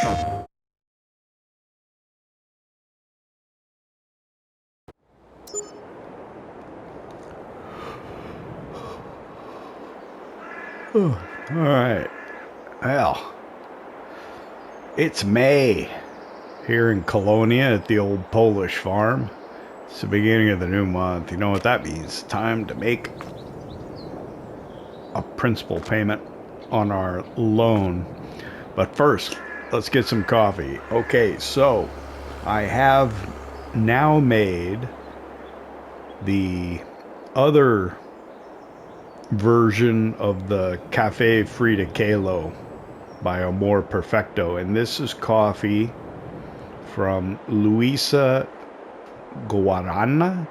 All right. Well, it's May here in Kolonia at the old Polish farm. It's the beginning of the new month. You know what that means? Time to make a principal payment on our loan. But first, let's get some coffee. Okay, so I have now made the other version of the Cafe Frida Kahlo by Amor Perfecto, and this is coffee from Luisa Guaragna.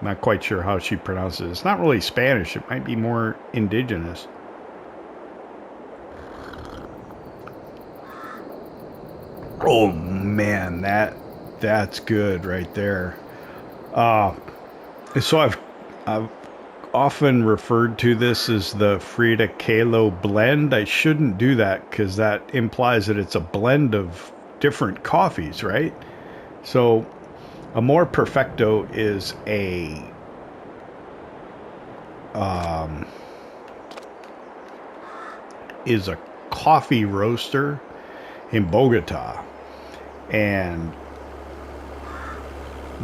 Not quite sure how she pronounces it. It's not really Spanish. It might be more indigenous. Oh man, that's good right there. So I've often referred to this as the Frida Kahlo blend. I shouldn't do that because that implies that it's a blend of different coffees, right? So Amor Perfecto is a coffee roaster in Bogota, and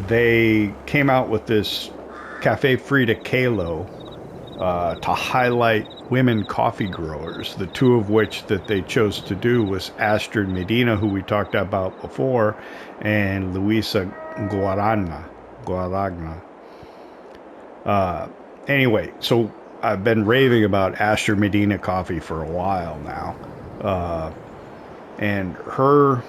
they came out with this Cafe Frida Kahlo to highlight women coffee growers. The two of which that they chose to do was Astrid Medina, who we talked about before, and Luisa Guaragna. Anyway, so I've been raving about Astrid Medina coffee for a while now, and her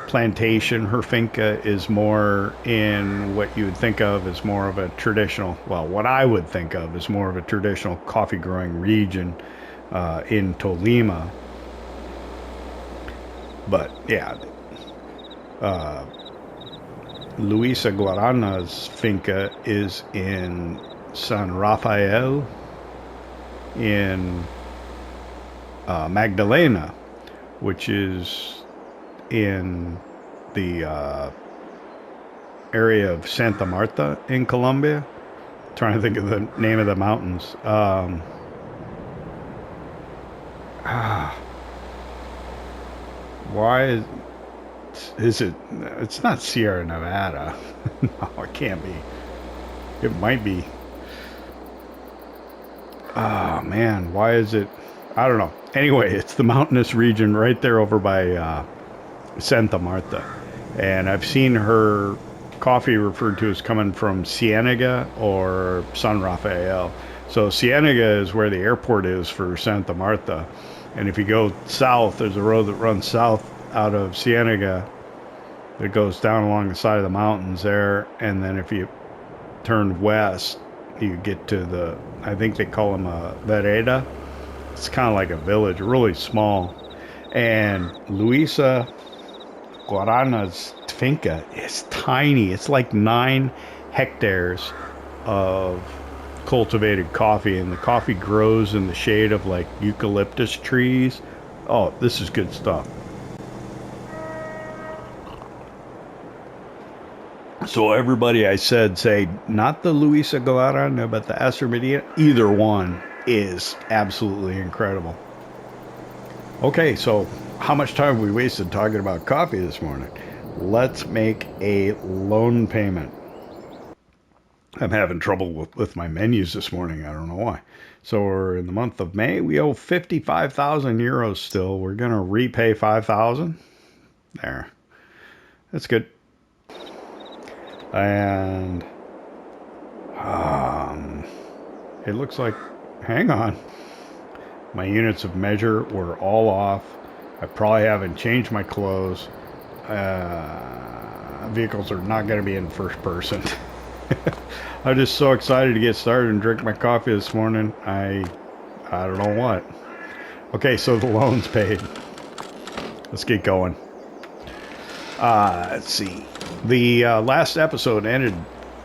plantation, her finca, is more in what you would think of as more of a traditional, well, what I would think of as more of a traditional coffee growing region in Tolima. But yeah, Luisa Guarana's finca is in San Rafael in Magdalena, which is in the area of Santa Marta in Colombia. I'm trying to think of the name of the mountains. Why is it? It's not Sierra Nevada. No, it can't be. It might be. Oh man, why is it? I don't know. Anyway, it's the mountainous region right there over by Santa Marta, and I've seen her coffee referred to as coming from Cienega or San Rafael. So Cienega is where the airport is for Santa Marta, and if you go south, there's a road that runs south out of Cienega that goes down along the side of the mountains there, and then if you turn west, you get to the, I think they call them a vereda. It's kind of like a village, really small. And Luisa Guarana's finca is tiny. It's like 9 hectares of cultivated coffee, and the coffee grows in the shade of like eucalyptus trees. Oh, this is good stuff. So everybody I said, say not the Luisa Guarana, but the Astrid Medina. Either one is absolutely incredible. Okay, so how much time have we wasted talking about coffee this morning? Let's make a loan payment. I'm having trouble with my menus this morning. I don't know why. So we're in the month of May. We owe 55,000 euros still. We're going to repay 5,000. There. That's good. And it looks like, hang on, my units of measure were all off. I probably haven't changed my clothes. Vehicles are not going to be in first person. I'm just so excited to get started and drink my coffee this morning. I don't know what. Okay, so the loan's paid. Let's get going. Let's see. The last episode ended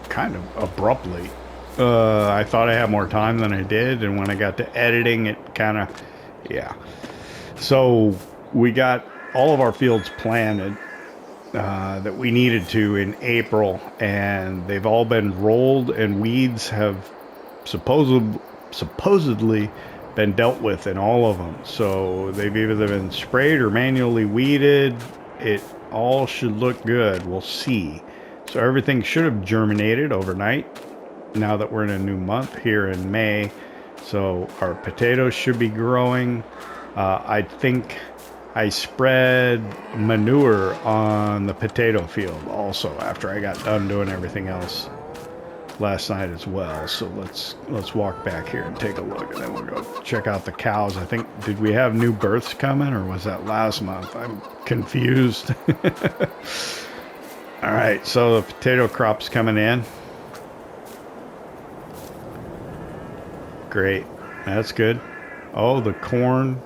kind of abruptly. I thought I had more time than I did, and when I got to editing, it kind of, yeah. So we got all of our fields planted that we needed to in April, and they've all been rolled, and weeds have supposedly been dealt with in all of them. So they've either been sprayed or manually weeded. It all should look good. We'll see. So everything should have germinated overnight now that we're in a new month here in May. So our potatoes should be growing. I think I spread manure on the potato field also after I got done doing everything else last night as well. So let's walk back here and take a look, and then we'll go check out the cows. I think, did we have new births coming, or was that last month? I'm confused. All right, so the potato crop's coming in. Great, that's good. Oh, the corn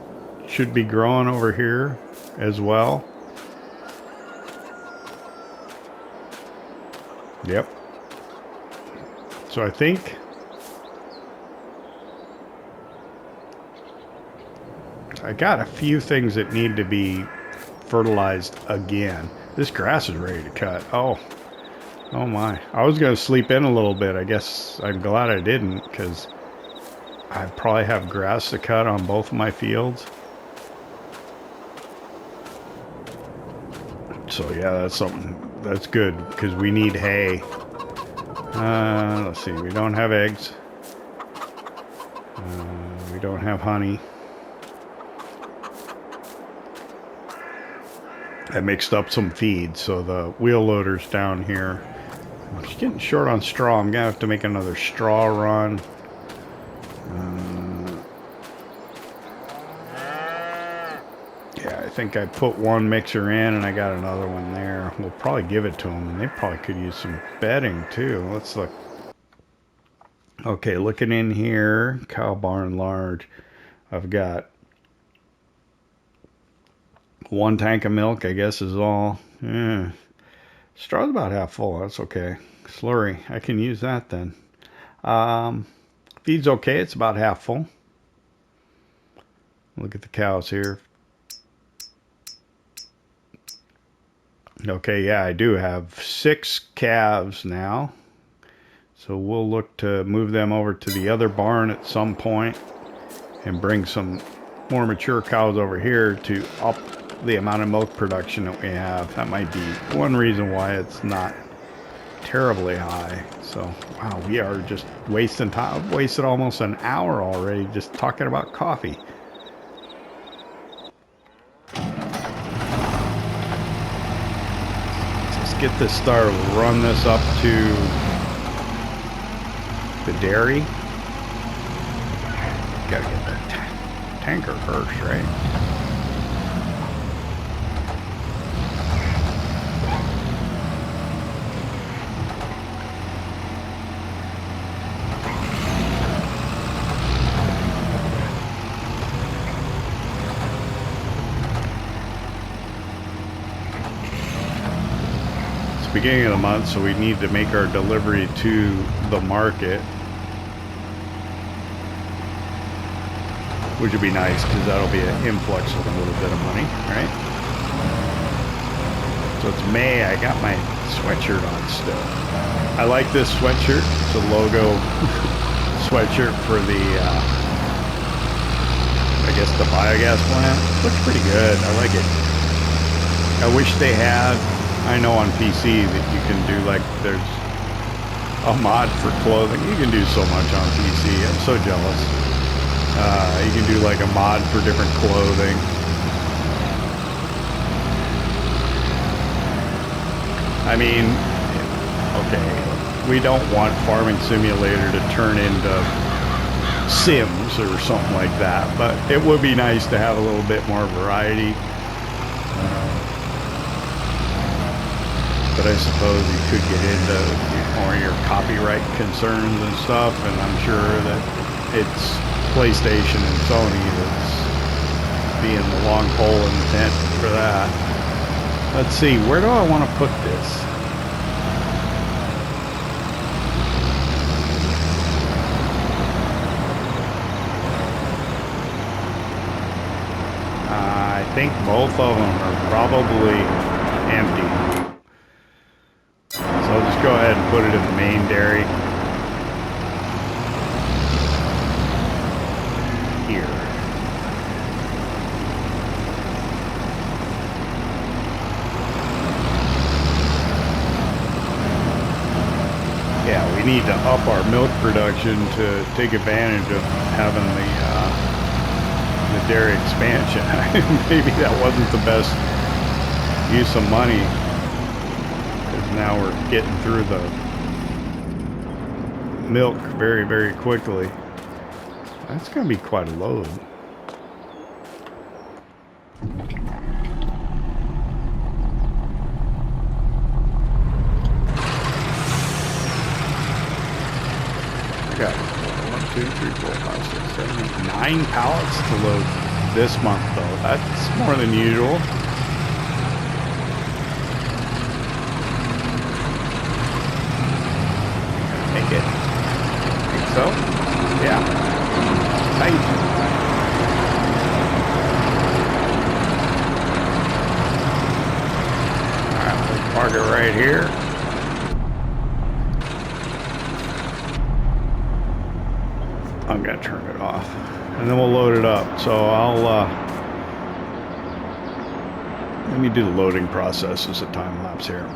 should be growing over here as well. Yep. So I think I got a few things that need to be fertilized again. This grass is ready to cut. Oh my. I was going to sleep in a little bit. I guess I'm glad I didn't, because I probably have grass to cut on both of my fields. So yeah, that's something that's good, because we need hay. Let's see, we don't have eggs. We don't have honey. I mixed up some feed, so the wheel loader's down here. I'm just getting short on straw. I'm gonna have to make another straw run. Yeah, I think I put one mixer in and I got another one there. We'll probably give it to them, and they probably could use some bedding too. Let's look. Okay, looking in here, cow barn large. I've got 1 tank of milk, I guess is all. Yeah. Straw's about half full. That's okay. Slurry, I can use that then. Feed's okay. It's about half full. Look at the cows here. Okay, yeah, I do have 6 calves now. So we'll look to move them over to the other barn at some point and bring some more mature cows over here to up the amount of milk production that we have. That might be one reason why it's not terribly high. So, wow, we are just wasting time. I've wasted almost an hour already just talking about coffee. Let's get this started. We'll run this up to the dairy. Gotta get that tanker first, right? Beginning of the month, so we need to make our delivery to the market, which would be nice because that'll be an influx of a little bit of money, right? So it's May. I got my sweatshirt on still. I like this sweatshirt. It's a logo sweatshirt for the I guess the biogas plant. Looks pretty good. I like it. I wish they had, I know on PC that you can do, like, there's a mod for clothing. You can do so much on PC. I'm so jealous. You can do like a mod for different clothing. I mean, okay, we don't want Farming Simulator to turn into Sims or something like that, but it would be nice to have a little bit more variety. But I suppose you could get into more your copyright concerns and stuff, and I'm sure that it's PlayStation and Sony that's being the long pole in the tent for that. Let's see, where do I want to put this? I think both of them are probably empty. So I'll just go ahead and put it in the main dairy. Here. Yeah, we need to up our milk production to take advantage of having the dairy expansion. Maybe that wasn't the best use of money, because now we're getting through the milk very, very quickly. That's going to be quite a load. Got 1, 2, 3, 4, 5, 6, 7, 8, 9 pallets to load this month, though. That's more than usual. Make it. Think so? Yeah. Tight. All right, let's park it right here. I'm gonna turn it off, and then we'll load it up. So I'll let me do the loading process as a time lapse here.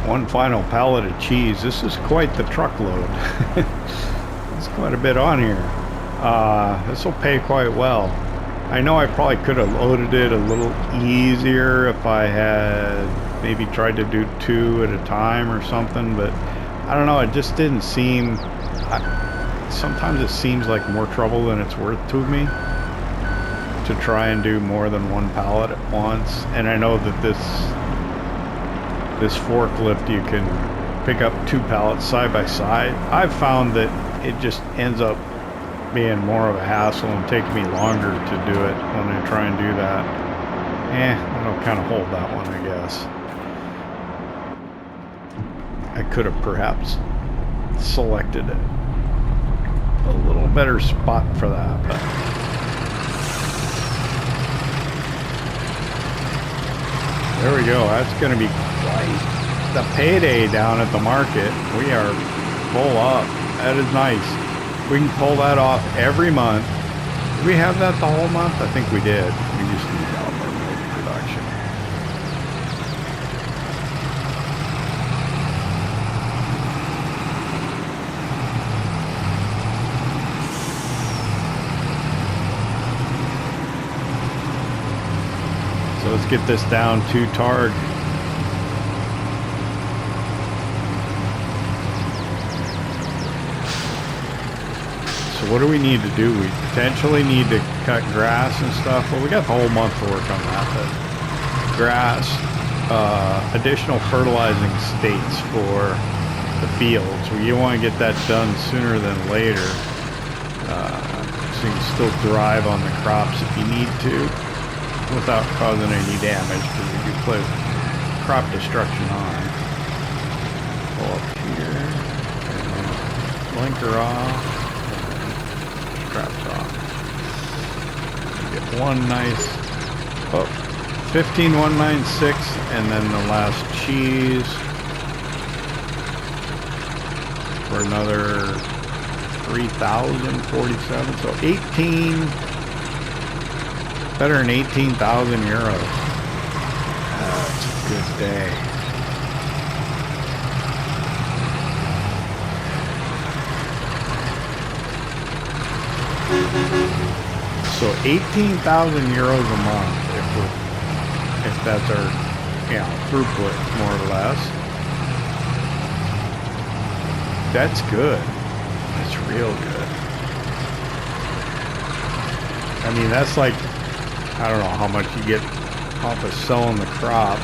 One final pallet of cheese. This is quite the truckload. There's quite a bit on here. This will pay quite well. I know I probably could have loaded it a little easier if I had maybe tried to do 2 at a time or something, but I don't know, it just didn't seem... sometimes it seems like more trouble than it's worth to me to try and do more than 1 pallet at once. And I know that this forklift, you can pick up 2 pallets side by side. I've found that it just ends up being more of a hassle and taking me longer to do it when I try and do that. I'll kind of hold that one, I guess. I could have perhaps selected a little better spot for that, but there we go. That's going to be quite the payday down at the market. We are full up. That is nice. We can pull that off every month. Did we have that the whole month? I think we did. We just need to up our milk production. So let's get this down to targ. So what do we need to do? We potentially need to cut grass and stuff. Well, we got the whole month to work on that. But grass, additional fertilizing states for the fields. Well, you want to get that done sooner than later, so you can still drive on the crops if you need to, without causing any damage, because we do crop destruction on. Pull up here, and blinker off, and straps off. You get one nice, 15196, and then the last cheese for another 3,047. So 18, better than 18,000 euros. That's a good day. So 18,000 euros a month if that's our throughput, more or less. That's good. That's real good. I mean, that's like, I don't know how much you get off of selling the crop.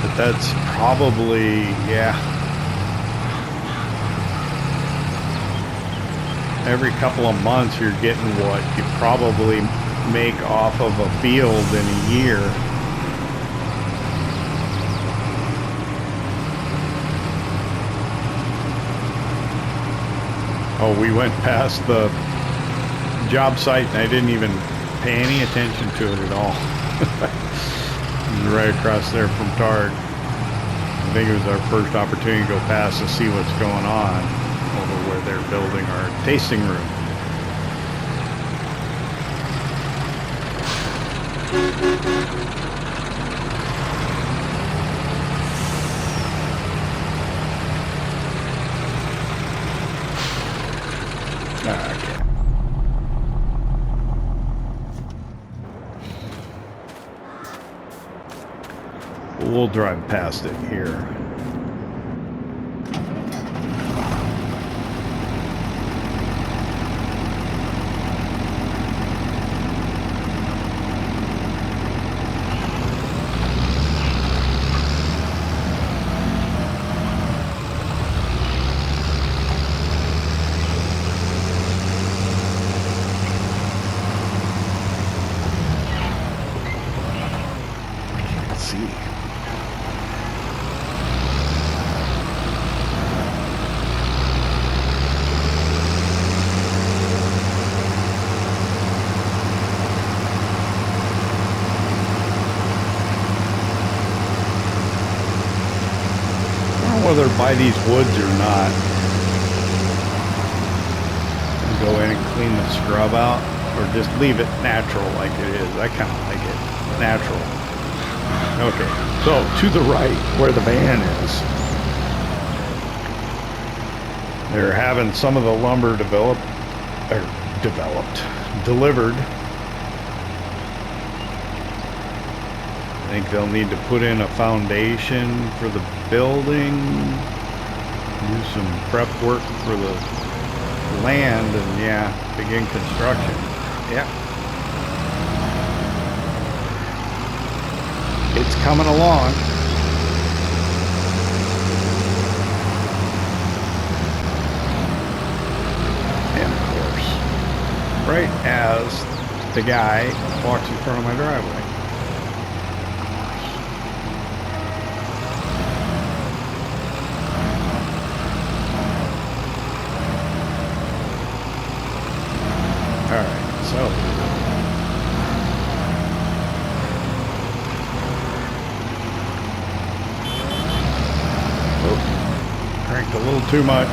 But that's probably, yeah. Every couple of months you're getting what you probably make off of a field in a year. Oh, we went past the job site and I didn't even pay any attention to it at all. It was right across there from Tard. I think it was our first opportunity to go past to see what's going on over where they're building our tasting room. Okay. We'll drive past it here. Whether to buy these woods or not. And go in and clean the scrub out, or just leave it natural like it is. I kind of like it natural. Okay, so to the right where the van is, they're having some of the lumber delivered. I think they'll need to put in a foundation for the building, do some prep work for the land, and yeah, begin construction. Yeah. It's coming along. And of course, right as the guy walks in front of my driveway. Alright, so cranked a little too much.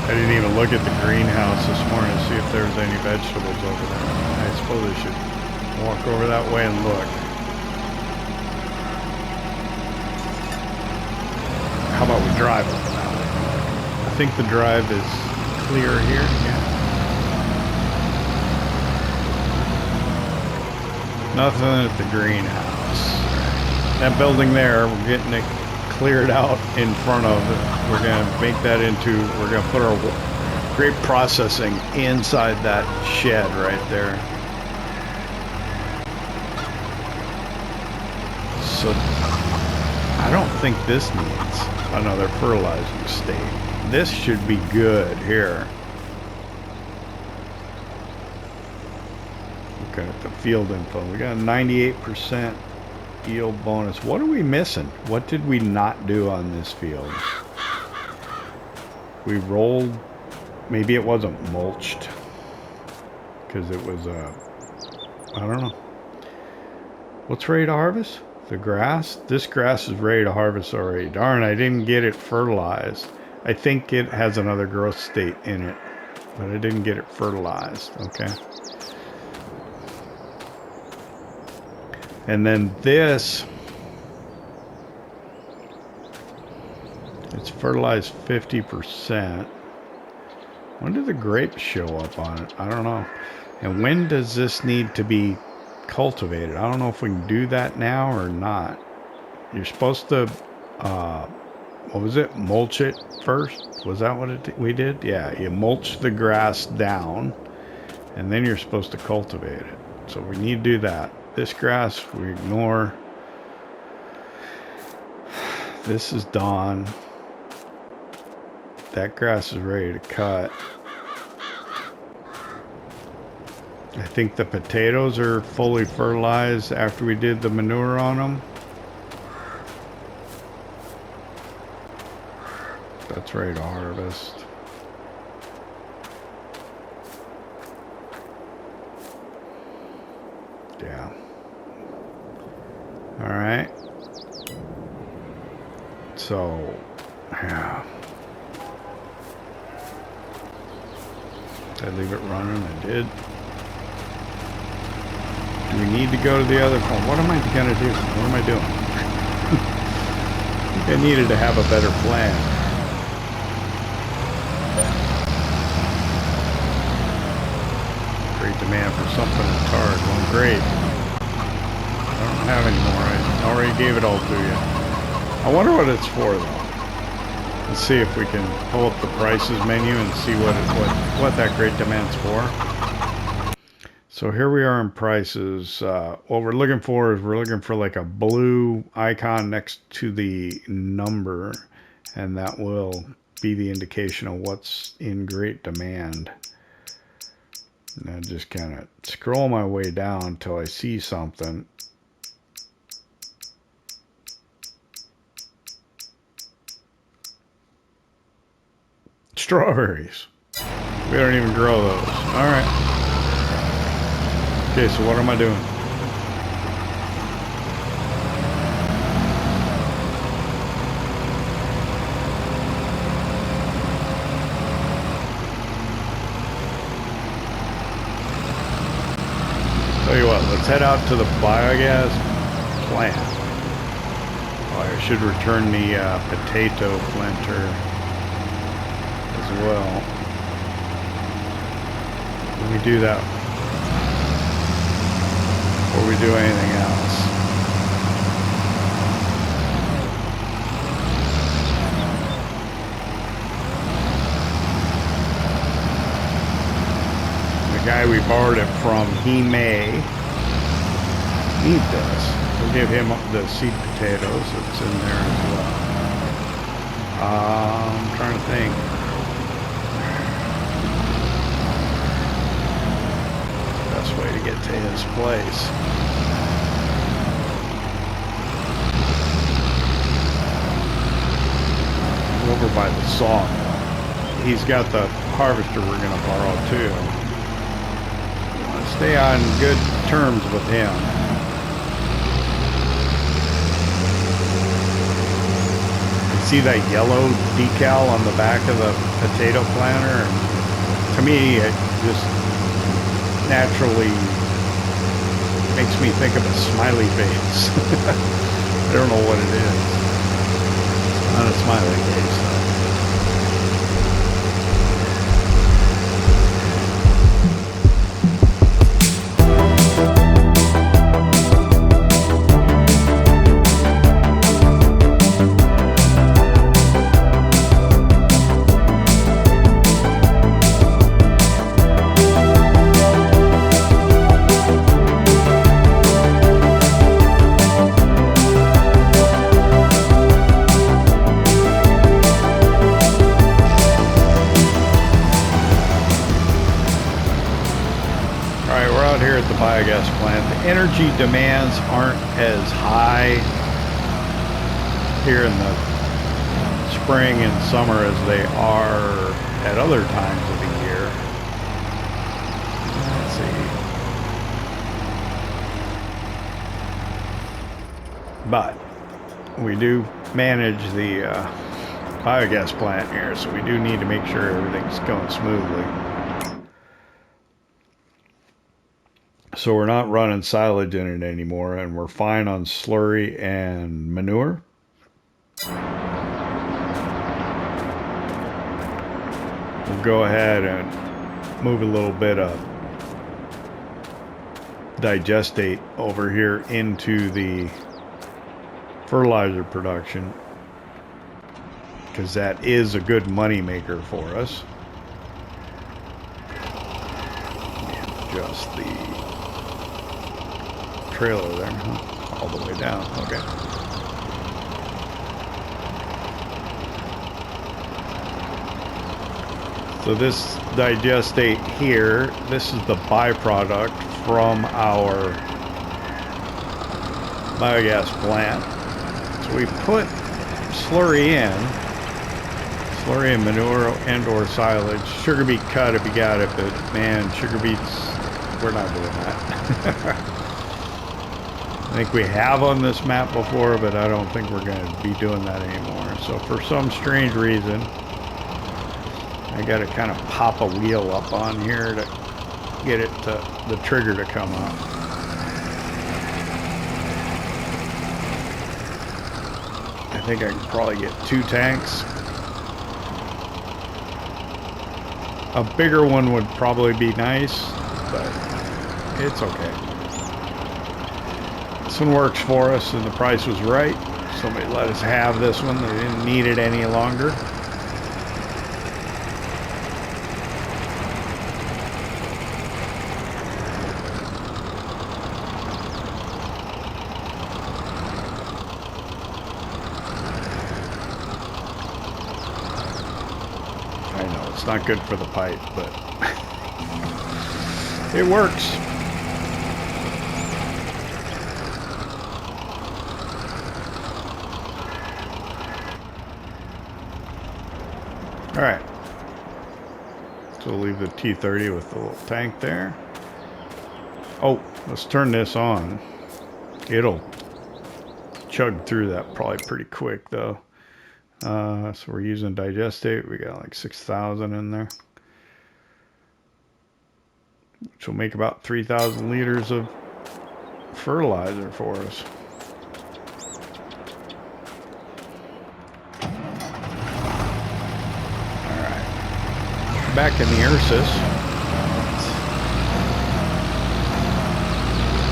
I didn't even look at the greenhouse this morning to see if there was any vegetables over there. I suppose I should walk over that way and look. How about we drive over that way? I think the drive is clear here. Yeah. Nothing at the greenhouse. That building there, we're getting it cleared out in front of it. We're going to make that into, we're going to put our grape processing inside that shed right there. So I don't think this needs another fertilizing state. This should be good here. Looking at the field info, we got a 98% yield bonus. What are we missing? What did we not do on this field? We rolled, maybe it wasn't mulched because it was I don't know. What's ready to harvest? The grass? This grass is ready to harvest already. Darn, I didn't get it fertilized. I think it has another growth state in it, but I didn't get it fertilized. Okay. And then this, it's fertilized 50%. When do the grapes show up on it? I don't know. And when does this need to be cultivated? I don't know if we can do that now or not. You're supposed to, what was it? Mulch it first? Was that what we did? Yeah, you mulch the grass down, and then you're supposed to cultivate it. So we need to do that. This grass we ignore. This is done. That grass is ready to cut. I think the potatoes are fully fertilized after we did the manure on them. That's ready to harvest. Yeah. All right. So, yeah. Did I leave it running? I did. Do we need to go to the other phone? What am I going to do? What am I doing? I think I needed to have a better plan. Great demand for something that's hard. Well, great. I don't have any more. I already gave it all to you. I wonder what it's for, though. Let's see if we can pull up the prices menu and see what that great demand's for. So here we are in prices. What we're looking for is we're looking for like a blue icon next to the number, and that will be the indication of what's in great demand. And I just kind of scroll my way down until I see something. Strawberries. We don't even grow those. All right. Okay, so what am I doing? Tell you what, let's head out to the biogas plant. Oh, I should return the potato planter as well. Let me do that before we do anything else. The guy we borrowed it from, he may need this. We'll give him the seed potatoes that's in there as well. I'm trying to think. Best way to get to his place. Over by the sawmill. He's got the harvester we're going to borrow too. We want to stay on good terms with him. You see that yellow decal on the back of the potato planter? And to me, it just naturally makes me think of a smiley face. I don't know what it is. It's not a smiley face though. out here at the biogas plant. The energy demands aren't as high here in the spring and summer as they are at other times of the year. Let's see. But we do manage the biogas plant here, so we do need to make sure everything's going smoothly. So we're not running silage in it anymore, and we're fine on slurry and manure. We'll go ahead and move a little bit of digestate over here into the fertilizer production, because that is a good money maker for us. Just the trailer there, huh? All the way down. Okay. So this digestate here, this is the byproduct from our biogas plant. So we put slurry in, slurry and manure and or silage. Sugar beet cut if you got it, but man, sugar beets, we're not doing that. I think we have on this map before, but I don't think we're going to be doing that anymore. So for some strange reason, I got to kind of pop a wheel up on here to get it to the trigger to come up. I think I can probably get 2 tanks. A bigger one would probably be nice, but it's okay. This one works for us, and the price was right. Somebody let us have this one. They didn't need it any longer. It's not good for the pipe, but it works. All right. So we'll leave the T30 with the little tank there. Oh, let's turn this on. It'll chug through that probably pretty quick, though. So we're using digestate. We got like 6,000 in there, which will make about 3,000 liters of fertilizer for us. All right, back in the Ursus.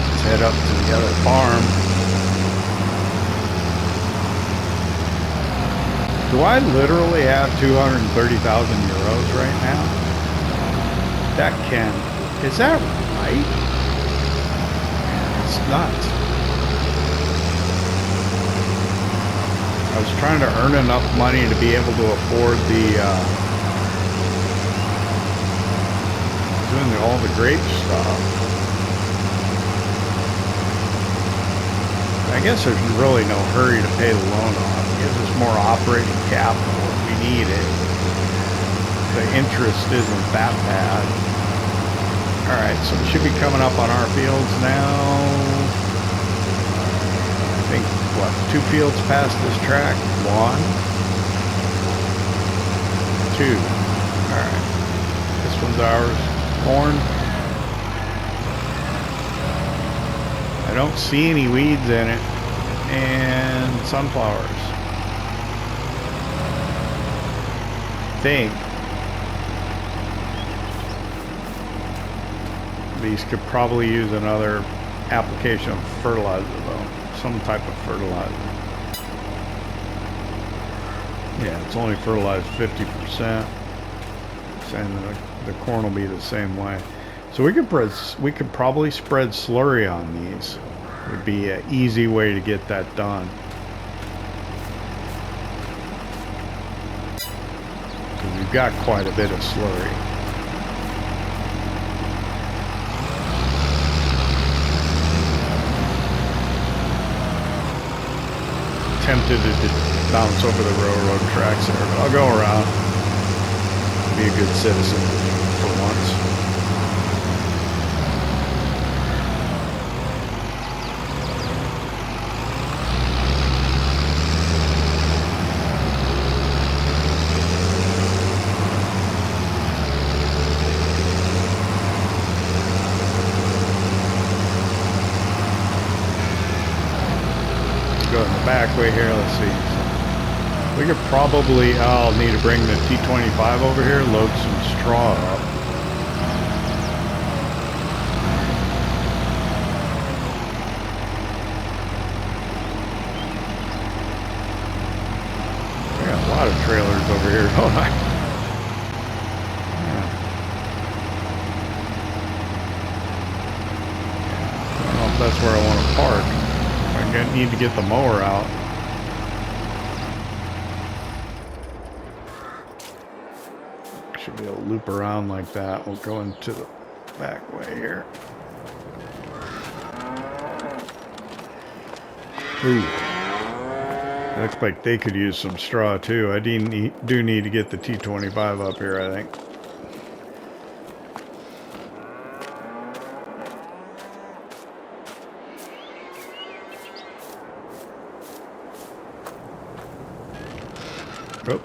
Let's head up to the other farm. Do I literally have 230,000 euros right now? That can... Is that right? It's nuts. I was trying to earn enough money to be able to afford the... doing all the grape stuff. I guess there's really no hurry to pay the loan off. It gives us more operating capital if we need it. The interest isn't that bad. Alright, so we should be coming up on our fields now. I think, what, 2 fields past this track? 1. 2. Alright. This one's ours. Corn. I don't see any weeds in it. And sunflowers. Think these could probably use another application of fertilizer, though. Some type of fertilizer. Yeah, it's only fertilized 50%. And the corn will be the same way. So we could probably spread slurry on these. Would be an easy way to get that done. Because we've got quite a bit of slurry. tempted to bounce over the railroad tracks there, but I'll go around. Be a good citizen for once. Go in the back way here. Let's see. So we could probably, I'll need to bring the T25 over here, load some straw up. I got a lot of trailers over here, don't I? Yeah. I don't know if that's where I want to park. I need to get the mower out. Should be able to loop around like that. We'll go into the back way here. Ooh. Looks like they could use some straw too. I do need to get the T25 up here, I think. Oh.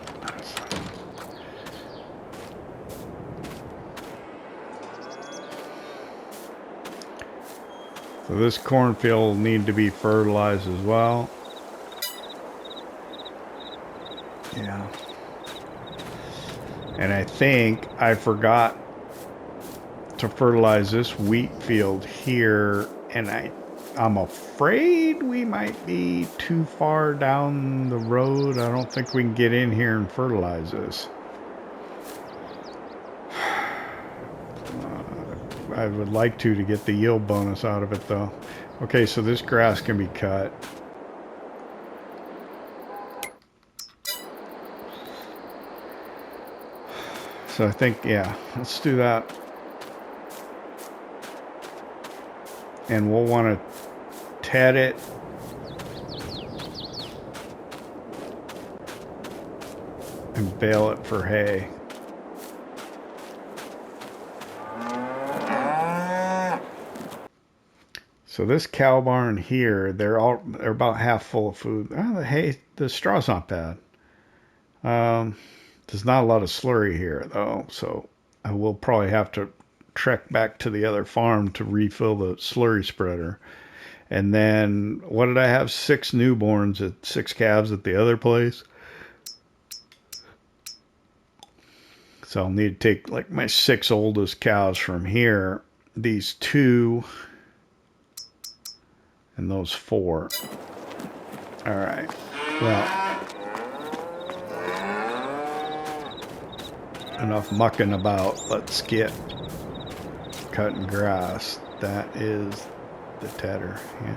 So this cornfield will need to be fertilized as well. Yeah. And I think I forgot to fertilize this wheat field here, and I'm afraid we might be too far down the road. I don't think we can get in here and fertilize this. I would like to get the yield bonus out of it though. Okay, so this grass can be cut. So I think, yeah, let's do that. And we'll want to ted it. And bale it for hay. So this cow barn here, they're about half full of food. Oh, the hay, the straw's not bad. There's not a lot of slurry here though, so I will probably have to trek back to the other farm to refill the slurry spreader. And then, what did I have? 6 newborns at 6 calves at the other place. So I'll need to take like my 6 oldest cows from here, these 2, and those 4. All right. Well, enough mucking about. Let's get cutting grass. That is the tedder. Yeah.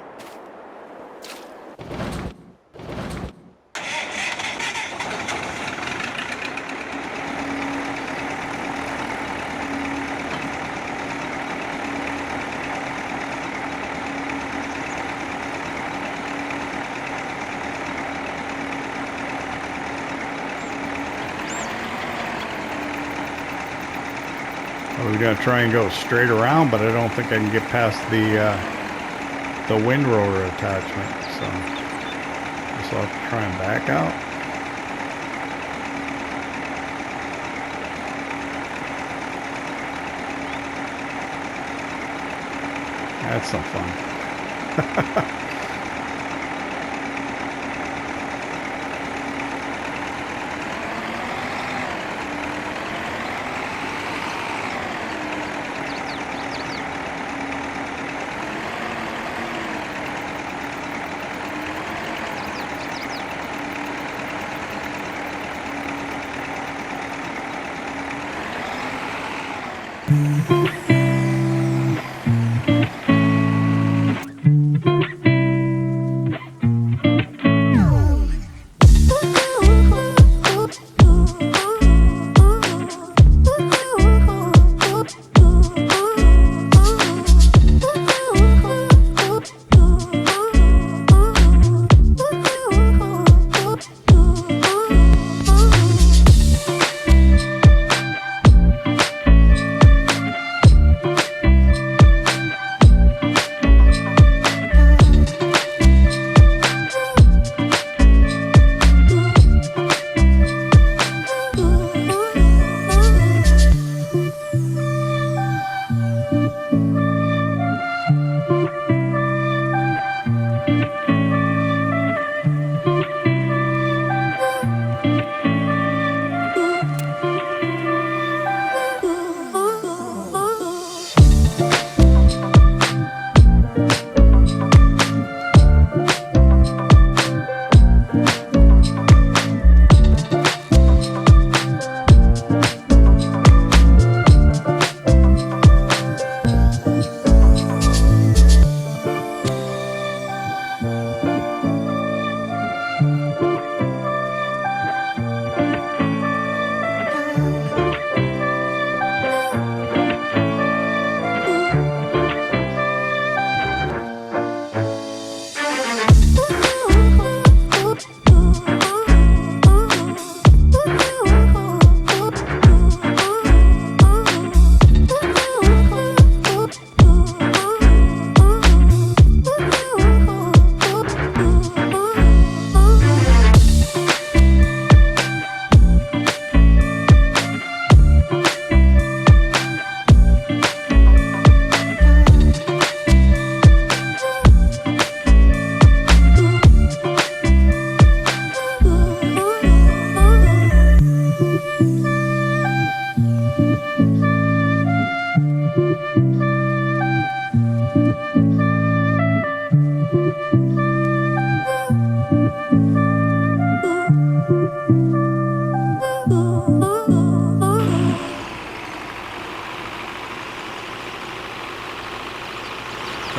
We're going to try and go straight around, but I don't think I can get past the windrower attachment, so I guess I'll have to try and back out. That's some fun.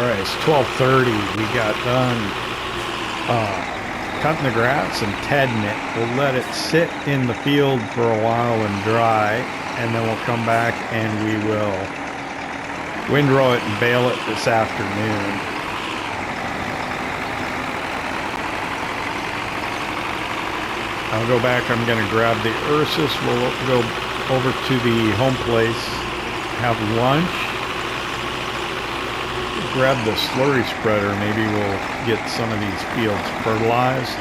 Alright, it's 12:30. We got done cutting the grass and tedding it. We'll let it sit in the field for a while and dry, and then we'll come back and we will windrow it and bale it this afternoon. I'll go back. I'm going to grab the Ursus. We'll go over to the home place, have lunch, grab the slurry spreader. Maybe we'll get some of these fields fertilized.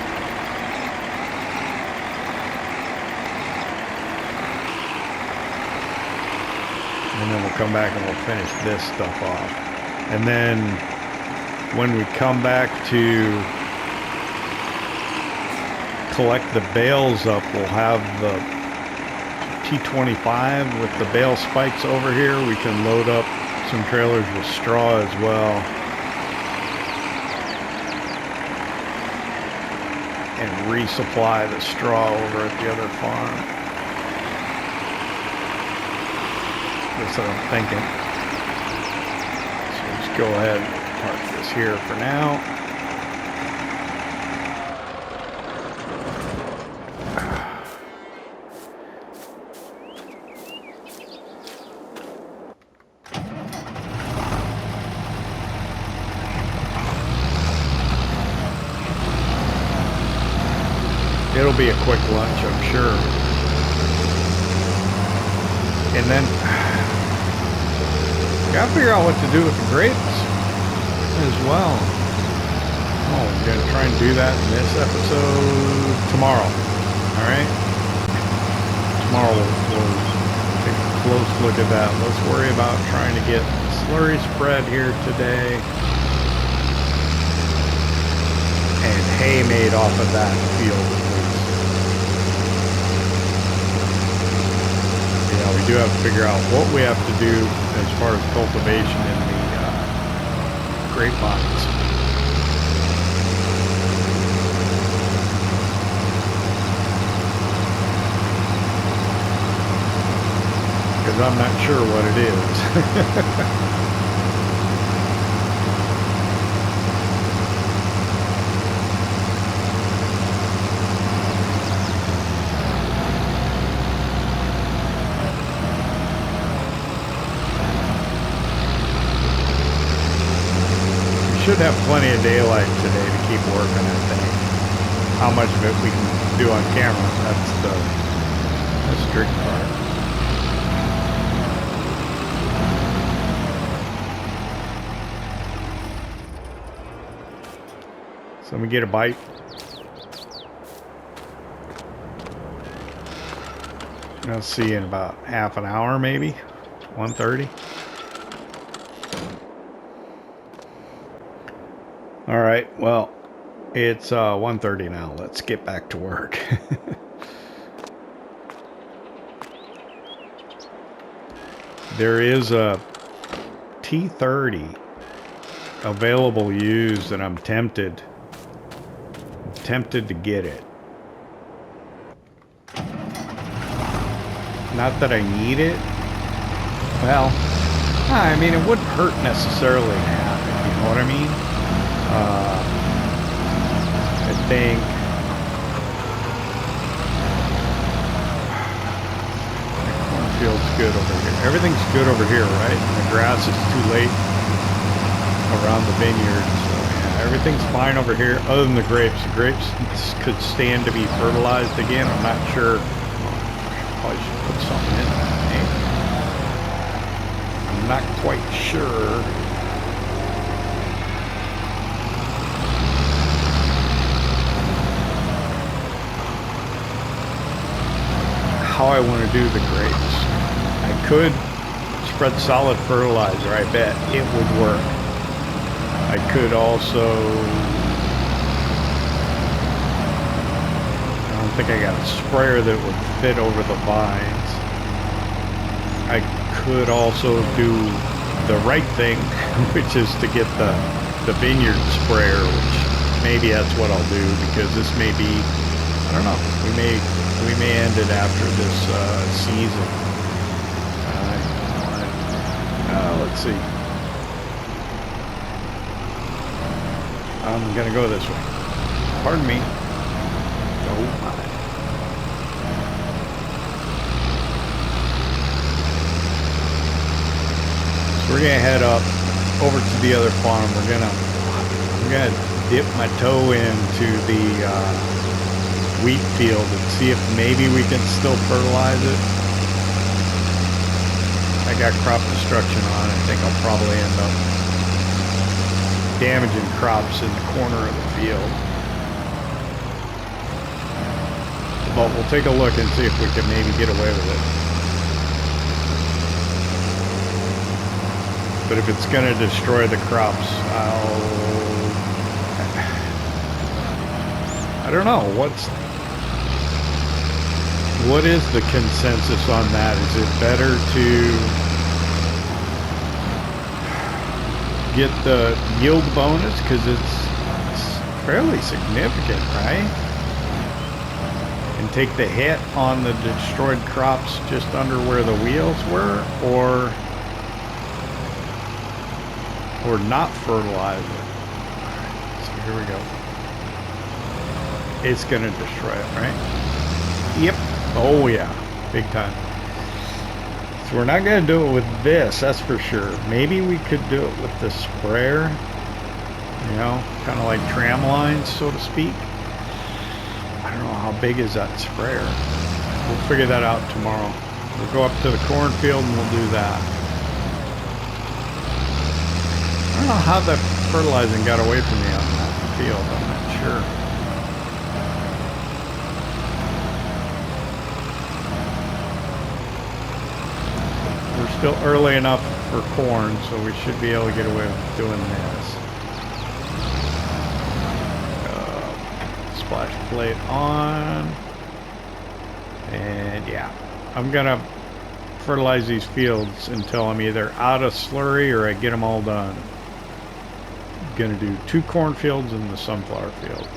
And then we'll come back and we'll finish this stuff off. And then when we come back to collect the bales up, we'll have the T25 with the bale spikes over here. We can load up some trailers with straw as well, and resupply the straw over at the other farm. That's what I'm thinking. So let's go ahead and park this here for now. It'll be a quick lunch, I'm sure. And then gotta figure out what to do with the grapes as well. Oh, we're gonna try and do that in this episode tomorrow. Alright? Tomorrow we'll take a close look at that. Let's worry about trying to get slurry spread here today. And hay made off of that field. Yeah, we do have to figure out what we have to do as far as cultivation in the grapevines. Because I'm not sure what it is. Should have plenty of daylight today to keep working, I think. How much of it we can do on camera, that's the tricky part. So let me get a bite. I'll see you in about half an hour, maybe 1:30. All right, well, it's 1:30 now. Let's get back to work. There is a T30 available used, and I'm tempted to get it. Not that I need it. Well, I mean, it wouldn't hurt necessarily to have it, you know what I mean? I think the cornfield's good over here. Everything's good over here, right? And the grass is too late around the vineyard, so yeah, everything's fine over here other than the grapes. The grapes could stand to be fertilized again. I'm not sure. Probably should put something in there. I'm not quite sure. How I want to do the grapes. I could spread solid fertilizer. I bet it would work. I could also, I don't think I got a sprayer that would fit over the vines. I could also do the right thing, which is to get the vineyard sprayer, which maybe that's what I'll do, because this may be, I don't know, we may end it after this season. Let's see. I'm gonna go this way. Pardon me. Oh my. So we're gonna head up over to the other farm. I'm gonna dip my toe into the wheat field and see if maybe we can still fertilize it. I got crop destruction on. I think I'll probably end up damaging crops in the corner of the field. But we'll take a look and see if we can maybe get away with it. But if it's going to destroy the crops, I don't know. What is the consensus on that? Is it better to get the yield bonus because it's fairly significant, right? And take the hit on the destroyed crops just under where the wheels were, or not fertilize it? So here we go. It's gonna destroy it, right? Yep. Oh yeah, big time. So we're not gonna do it with this, that's for sure. Maybe we could do it with the sprayer, you know, kind of like tram lines, so to speak. I don't know how big is that sprayer. We'll figure that out tomorrow. We'll go up to the cornfield and we'll do that. I don't know how the fertilizing got away from me on that field, I'm not sure. We're still early enough for corn, so we should be able to get away with doing this. Splash plate on. And yeah, I'm gonna fertilize these fields until I'm either out of slurry or I get them all done. I'm gonna do 2 cornfields and the sunflower field.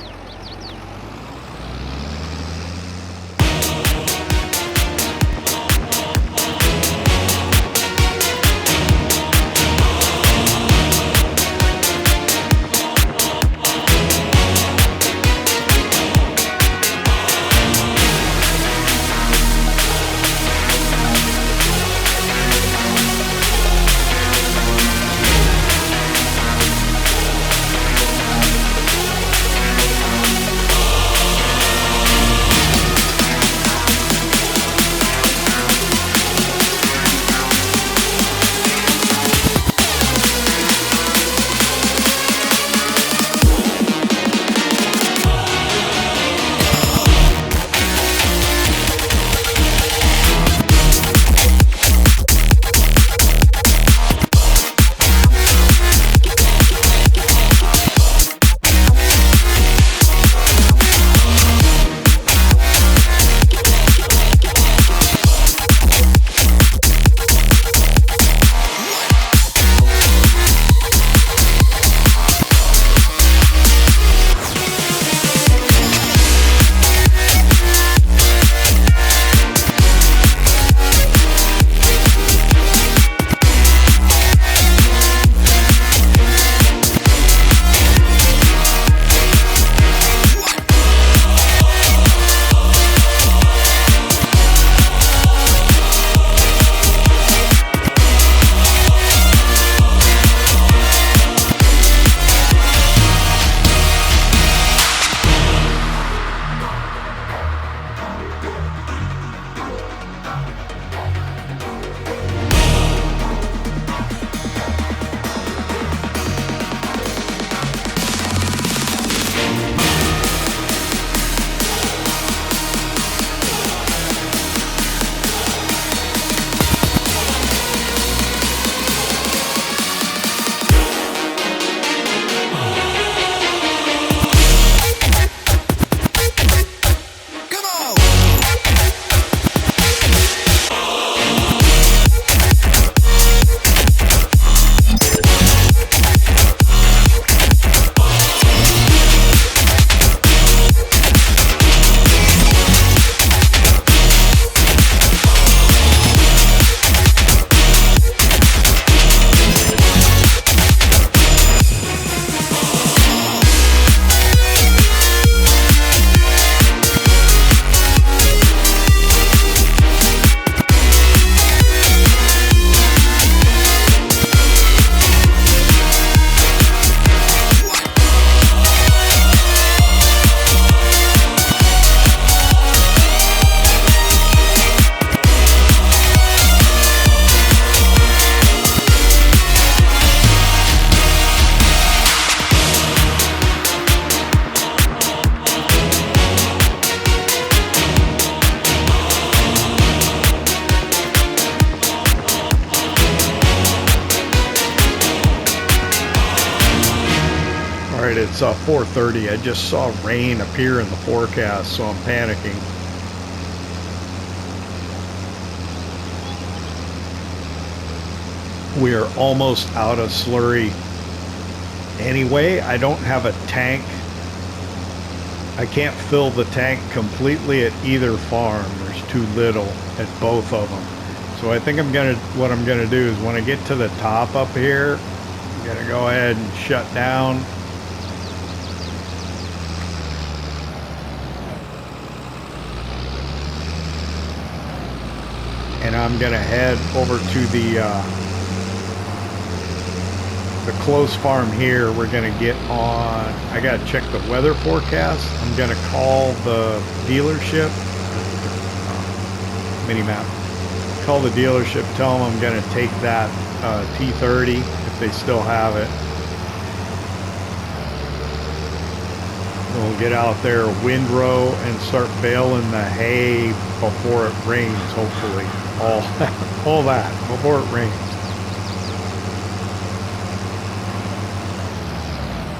Alright, it's 4:30. I just saw rain appear in the forecast, so I'm panicking. We are almost out of slurry anyway. I don't have a tank. I can't fill the tank completely at either farm. There's too little at both of them. So I think what I'm gonna do is when I get to the top up here, I'm gonna go ahead and shut down. And I'm gonna head over to the close farm here. We're gonna get on. I gotta check the weather forecast. I'm gonna call the dealership. Mini map. Call the dealership. Tell them I'm gonna take that T30 if they still have it. We'll get out there, windrow, and start baling the hay before it rains. Hopefully, all that before it rains.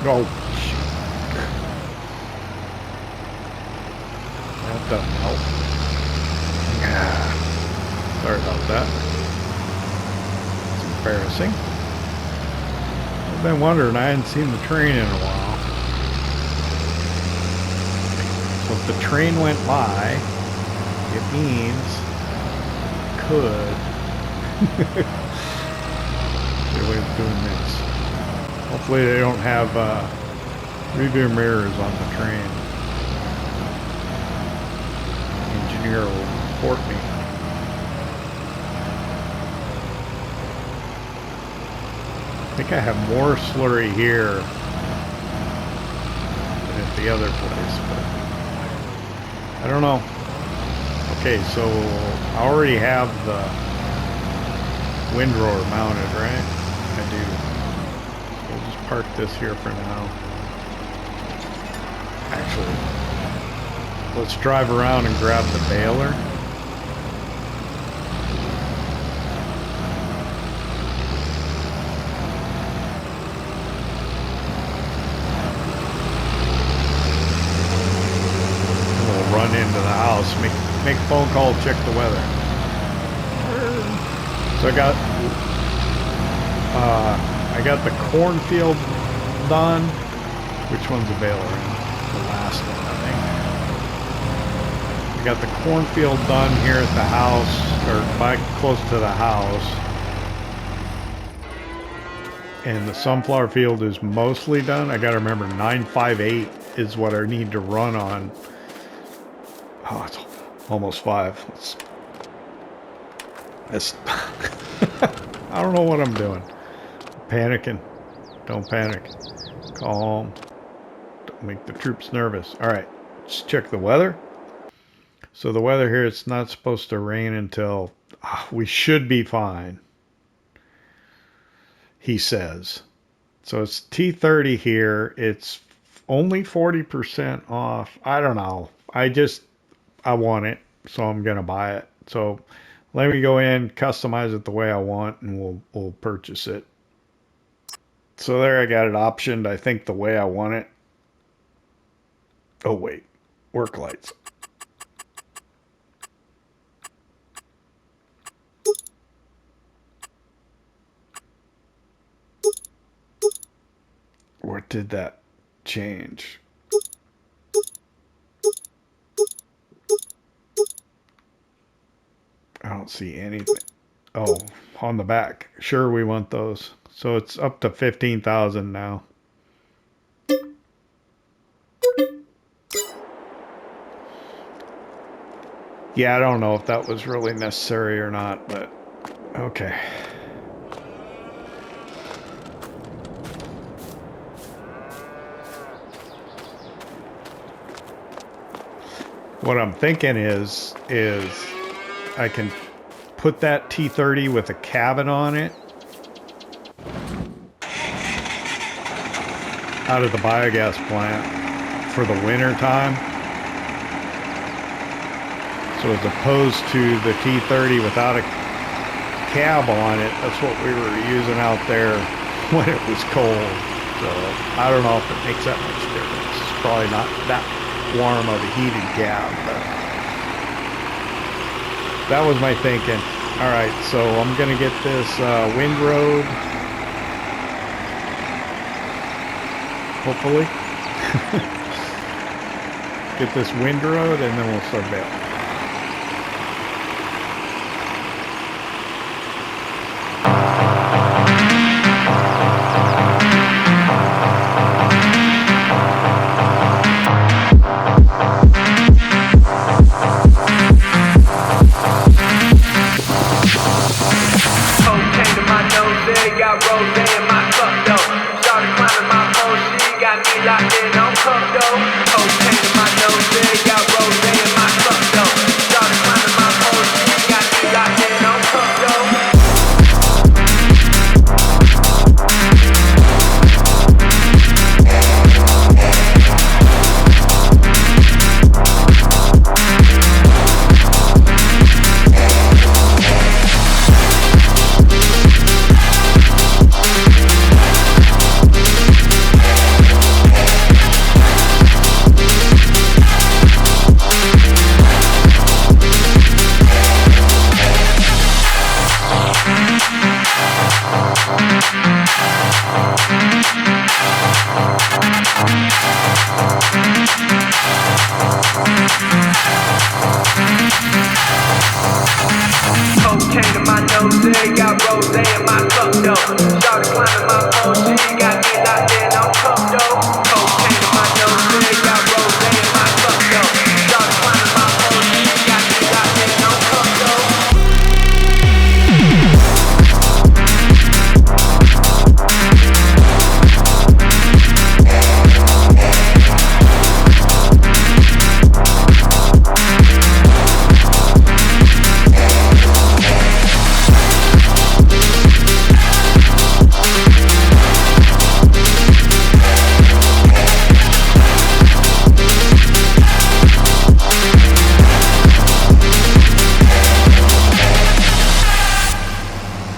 Oh, that doesn't help. Sorry about that. It's embarrassing. I've been wondering, I hadn't seen the train in a while. So if the train went by, it means it could. Good way of doing this. Hopefully they don't have rear mirrors on the train. Engineer will report me. I think I have more slurry here than at the other place, but I don't know. Okay, so I already have the windrower mounted, right? I do. Park this here for now. Actually, let's drive around and grab the baler. And we'll run into the house, make a phone call, check the weather. So I got the cornfield done. Which one's a baler? The last one, I think. I got the cornfield done here at the house, or by close to the house. And the sunflower field is mostly done. I gotta remember 958 is what I need to run on. Oh, it's almost 5. It's I don't know what I'm doing. Panicking. Don't panic. Calm. Don't make the troops nervous. Alright, let's check the weather. So the weather here, it's not supposed to rain until we should be fine, he says. So it's T30 here. It's only 40% off. I don't know. I want it, so I'm gonna buy it. So let me go in, customize it the way I want, and we'll purchase it. So there, I got it optioned, I think, the way I want it. Oh, wait. Work lights. What did that change? I don't see anything. Oh, on the back. Sure, we want those. So it's up to 15,000 now. Yeah, I don't know if that was really necessary or not, but okay. What I'm thinking is I can put that T30 with a cabin on it out of the biogas plant for the winter time. So as opposed to the T30 without a cab on it, that's what we were using out there when it was cold. So I don't know if it makes that much difference. It's probably not that warm of a heated gap, but that was my thinking. All right, so I'm gonna get this windrowed, hopefully. Get this windrowed, and then we'll start baling.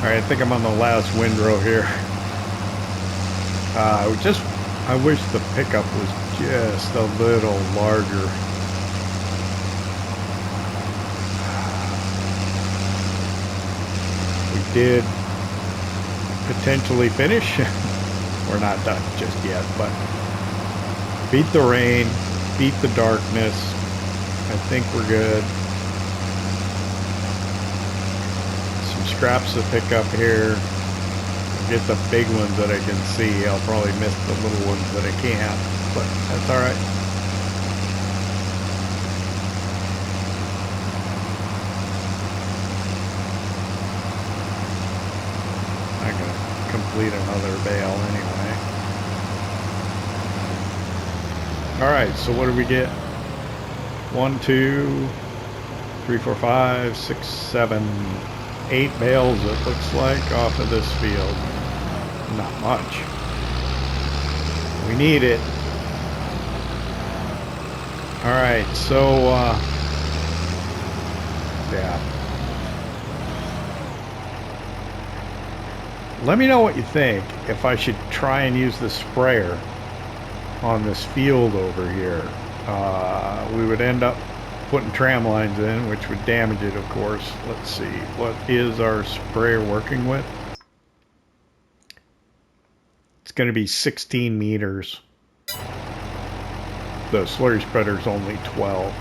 I think I'm on the last windrow here. I wish the pickup was just a little larger. We did potentially finish. We're not done just yet, but beat the rain, beat the darkness. I think we're good. Scraps to pick up here. Get the big ones that I can see. I'll probably miss the little ones that I can't, but that's all right. I'm gonna complete another bale anyway. All right, so what do we get? 1, 2, 3, 4, 5, 6, 7, 8 bales, it looks like, off of this field. Not much. We need it. Alright, so yeah. Let me know what you think, if I should try and use the sprayer on this field over here. We would end up putting tram lines in, which would damage it, of course. Let's see, what is our sprayer working with? It's going to be 16 meters. The slurry spreader's only 12.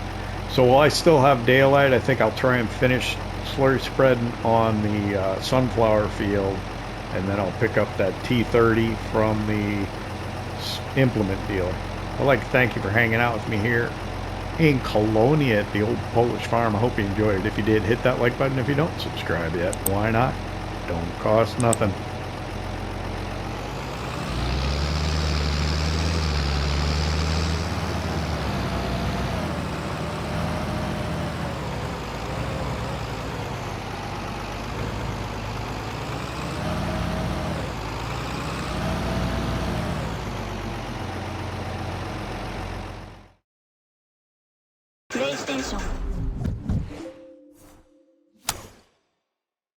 So while I still have daylight, I think I'll try and finish slurry spreading on the sunflower field, and then I'll pick up that T30 from the implement dealer. I'd like to thank you for hanging out with me here in Kolonia at the old Polish farm. I hope you enjoyed it. If you did, hit that like button. If you don't subscribe yet, why not? Don't cost nothing. PlayStation